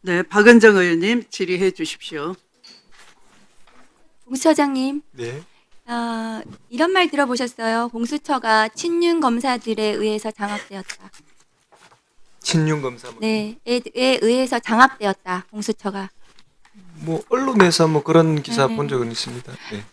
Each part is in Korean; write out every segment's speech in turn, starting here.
네, 박은정 의원님 질의해 주십시오. 공수처장님, 네. 이런 말 들어보셨어요? 공수처가 친윤 검사들에 의해서 장악되었다. 친윤 검사 네, 에 의해서 장악되었다. 공수처가. 뭐 언론에서 뭐 그런 기사 네. 본 적은 있습니다. 네.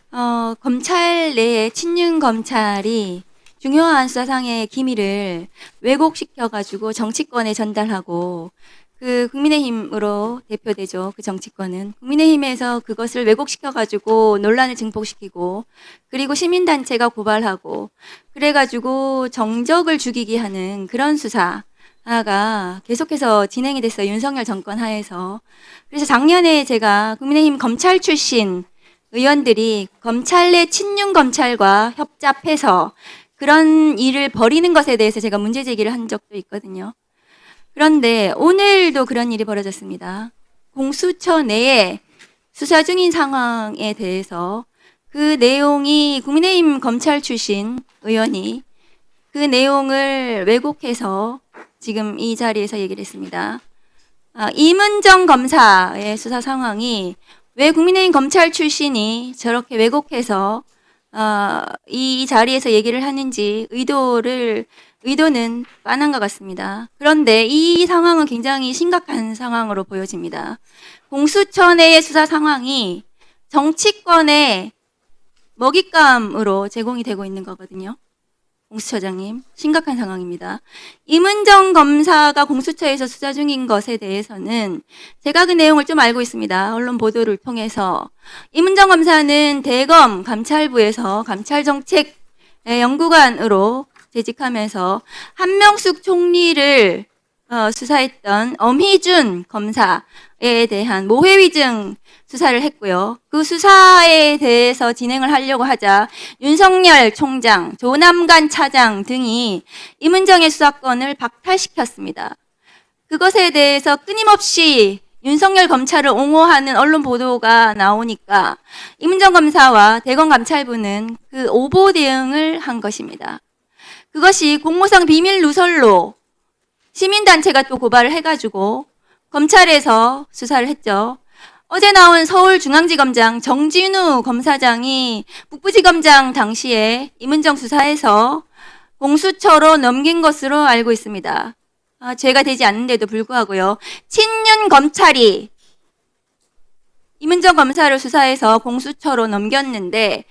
검찰 내에 친윤 검찰이 중요한 수사상의 기밀을 왜곡시켜가지고 정치권에 전달하고, 그 국민의힘으로 대표되죠. 그 정치권은 국민의힘에서 그것을 왜곡시켜가지고 논란을 증폭시키고, 그리고 시민단체가 고발하고, 그래가지고 정적을 죽이게 하는 그런 수사가 계속해서 진행이 됐어요. 윤석열 정권 하에서. 그래서 작년에 제가 국민의힘 검찰 출신 의원들이 검찰 내 친윤 검찰과 협잡해서 그런 일을 벌이는 것에 대해서 제가 문제 제기를 한 적도 있거든요. 그런데 오늘도 그런 일이 벌어졌습니다. 공수처 내에 수사 중인 상황에 대해서 그 내용이 국민의힘 검찰 출신 의원이 그 내용을 왜곡해서 지금 이 자리에서 얘기를 했습니다. 이문정 검사의 수사 상황이 왜 국민의힘 검찰 출신이 저렇게 왜곡해서 이 자리에서 얘기를 하는지 의도는 빤한 것 같습니다. 그런데 이 상황은 굉장히 심각한 상황으로 보여집니다. 공수처 내의 수사 상황이 정치권의 먹잇감으로 제공이 되고 있는 거거든요. 공수처장님, 심각한 상황입니다. 이문정 검사가 공수처에서 수사 중인 것에 대해서는 제가 그 내용을 좀 알고 있습니다. 언론 보도를 통해서. 이문정 검사는 대검 감찰부에서 감찰정책 연구관으로 재직하면서 한명숙 총리를 수사했던 엄희준 검사에 대한 모해위증 수사를 했고요. 그 수사에 대해서 진행을 하려고 하자 윤석열 총장, 조남관 차장 등이 이문정의 수사권을 박탈시켰습니다. 그것에 대해서 끊임없이 윤석열 검찰을 옹호하는 언론 보도가 나오니까 이문정 검사와 대검 감찰부는 그 오보 대응을 한 것입니다. 그것이 공무상 비밀 누설로 시민단체가 또 고발을 해가지고 검찰에서 수사를 했죠. 어제 나온 서울중앙지검장 정진우 검사장이 북부지검장 당시에 이문정 수사에서 공수처로 넘긴 것으로 알고 있습니다. 죄가 되지 않는데도 불구하고요. 친윤 검찰이 이문정 검사를 수사해서 공수처로 넘겼는데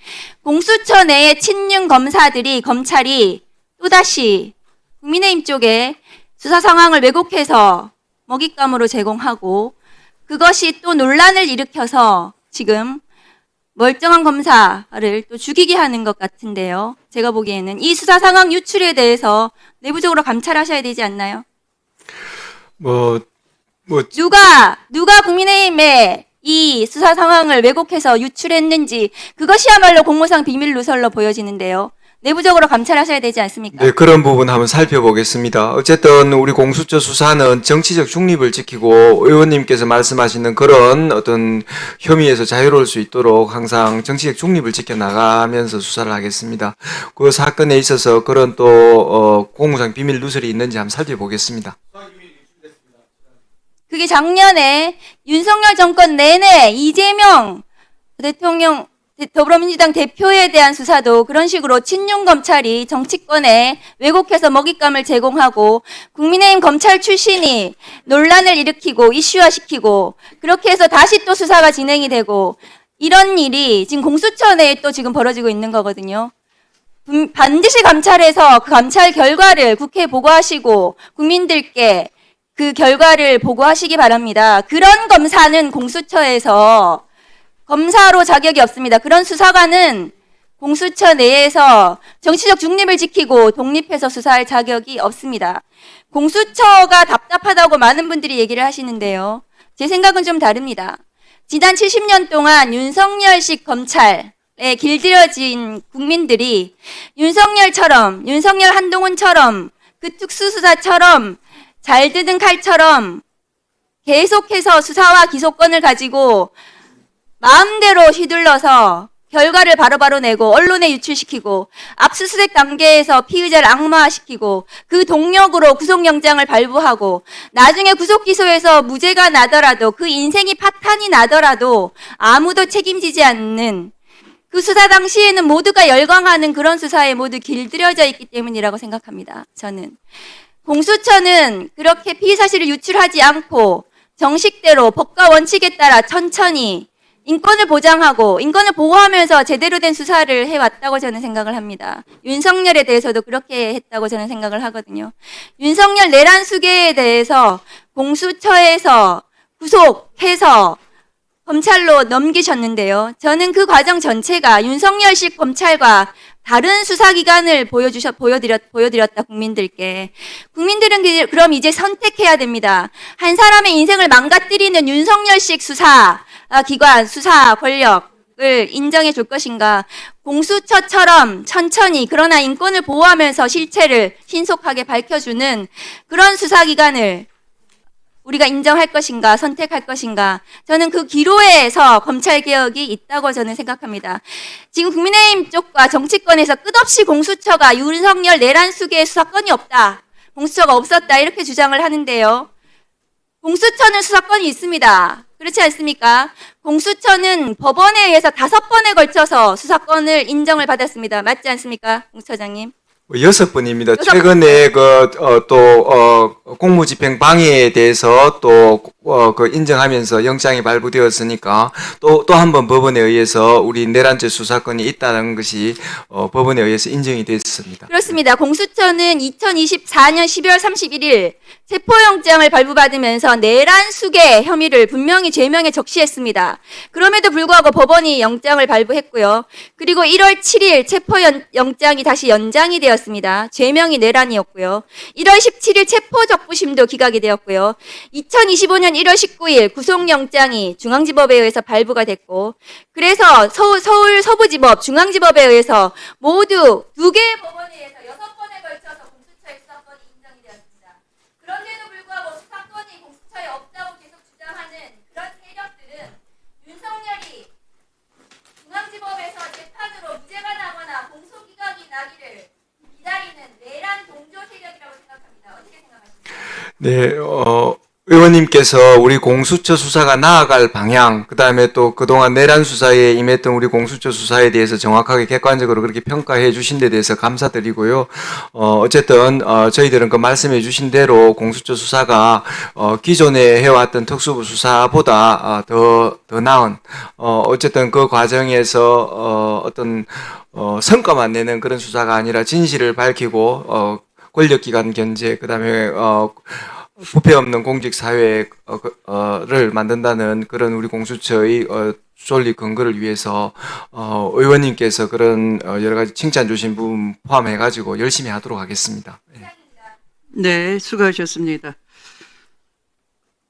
공수처 내의 친윤 검찰이 또다시 국민의힘 쪽에 수사 상황을 왜곡해서 먹잇감으로 제공하고 그것이 또 논란을 일으켜서 지금 멀쩡한 검사를 또 죽이게 하는 것 같은데요. 제가 보기에는 이 수사 상황 유출에 대해서 내부적으로 감찰하셔야 되지 않나요? 누가 국민의힘에 이 수사 상황을 왜곡해서 유출했는지 그것이야말로 공무상 비밀 누설로 보여지는데요. 내부적으로 감찰하셔야 되지 않습니까? 네, 그런 부분 한번 살펴보겠습니다. 어쨌든 우리 공수처 수사는 정치적 중립을 지키고 의원님께서 말씀하시는 그런 어떤 혐의에서 자유로울 수 있도록 항상 정치적 중립을 지켜나가면서 수사를 하겠습니다. 그 사건에 있어서 그런 또 공무상 비밀 누설이 있는지 한번 살펴보겠습니다. 그게 작년에 윤석열 정권 내내 이재명 대통령 더불어민주당 대표에 대한 수사도 그런 식으로 친윤 검찰이 정치권에 왜곡해서 먹잇감을 제공하고 국민의힘 검찰 출신이 논란을 일으키고 이슈화시키고 그렇게 해서 다시 또 수사가 진행이 되고 이런 일이 지금 공수처 내에 또 지금 벌어지고 있는 거거든요. 반드시 감찰해서 그 감찰 결과를 국회에 보고하시고 국민들께 그 결과를 보고하시기 바랍니다. 그런 검사는 공수처에서 검사로 자격이 없습니다. 그런 수사관은 공수처 내에서 정치적 중립을 지키고 독립해서 수사할 자격이 없습니다. 공수처가 답답하다고 많은 분들이 얘기를 하시는데요. 제 생각은 좀 다릅니다. 지난 70년 동안 윤석열식 검찰에 길들여진 국민들이 윤석열 한동훈처럼 그 특수수사처럼 잘 드는 칼처럼 계속해서 수사와 기소권을 가지고 마음대로 휘둘러서 결과를 바로바로 내고 언론에 유출시키고 압수수색 단계에서 피의자를 악마화시키고 그 동력으로 구속영장을 발부하고 나중에 구속기소해서 무죄가 나더라도 그 인생이 파탄이 나더라도 아무도 책임지지 않는 그 수사 당시에는 모두가 열광하는 그런 수사에 모두 길들여져 있기 때문이라고 생각합니다. 저는. 공수처는 그렇게 피의 사실을 유출하지 않고 정식대로 법과 원칙에 따라 천천히 인권을 보장하고 인권을 보호하면서 제대로 된 수사를 해왔다고 저는 생각을 합니다. 윤석열에 대해서도 그렇게 했다고 저는 생각을 하거든요. 윤석열 내란 수계에 대해서 공수처에서 구속해서 검찰로 넘기셨는데요. 저는 그 과정 전체가 윤석열식 검찰과 다른 수사기관을 보여드렸다, 국민들께. 국민들은 그럼 이제 선택해야 됩니다. 한 사람의 인생을 망가뜨리는 윤석열식 수사기관, 수사 권력을 인정해 줄 것인가. 공수처처럼 천천히 그러나 인권을 보호하면서 실체를 신속하게 밝혀주는 그런 수사기관을 우리가 인정할 것인가, 선택할 것인가. 저는 그 기로에서 검찰개혁이 있다고 저는 생각합니다. 지금 국민의힘 쪽과 정치권에서 끝없이 공수처가 윤석열 내란 수계의 수사권이 없다. 공수처가 없었다. 이렇게 주장을 하는데요. 공수처는 수사권이 있습니다. 그렇지 않습니까? 공수처는 법원에 의해서 5번에 걸쳐서 수사권을 인정을 받았습니다. 맞지 않습니까? 공수처장님. 6번입니다. 6번. 최근에 공무집행 방해에 대해서 인정하면서 영장이 발부되었으니까 또 한 번 법원에 의해서 우리 내란죄 수사권이 있다는 것이 법원에 의해서 인정이 됐습니다. 그렇습니다. 공수처는 2024년 12월 31일 체포영장을 발부받으면서 내란 수계 혐의를 분명히 죄명에 적시했습니다. 그럼에도 불구하고 법원이 영장을 발부했고요. 그리고 1월 7일 체포영장이 다시 연장이 되었습니다. 죄명이 내란이었고요. 1월 17일 체포적부심도 기각이 되었고요. 2025년 1월 19일 구속영장이 중앙지법에 의해서 발부가 됐고, 그래서 서울 서부지법, 중앙지법에 의해서 모두 2개의 법원에 의해서 6번에 걸쳐서 공수처의 수사권이 인정이 되었습니다. 그런데도 불구하고 수사권이 공수처에 없다고 계속 주장하는 그런 세력들은 윤석열이 중앙지법에서 재판으로 무죄가 나거나 공소기각이 나기를 기다리는 내란 동조 세력이라고 생각합니다. 어떻게 생각하십니까? 네, 의원님께서 우리 공수처 수사가 나아갈 방향, 그 다음에 또 그동안 내란 수사에 임했던 우리 공수처 수사에 대해서 정확하게 객관적으로 그렇게 평가해 주신 데 대해서 감사드리고요. 어쨌든, 저희들은 그 말씀해 주신 대로 공수처 수사가, 기존에 해왔던 특수부 수사보다, 더 나은, 어쨌든 그 과정에서, 성과만 내는 그런 수사가 아니라 진실을 밝히고, 권력기관 견제, 그 다음에, 부패 없는 공직 사회를 만든다는 그런 우리 공수처의 존립 근거를 위해서 의원님께서 그런 여러 가지 칭찬 주신 부분 포함해 가지고 열심히 하도록 하겠습니다. 네, 수고하셨습니다.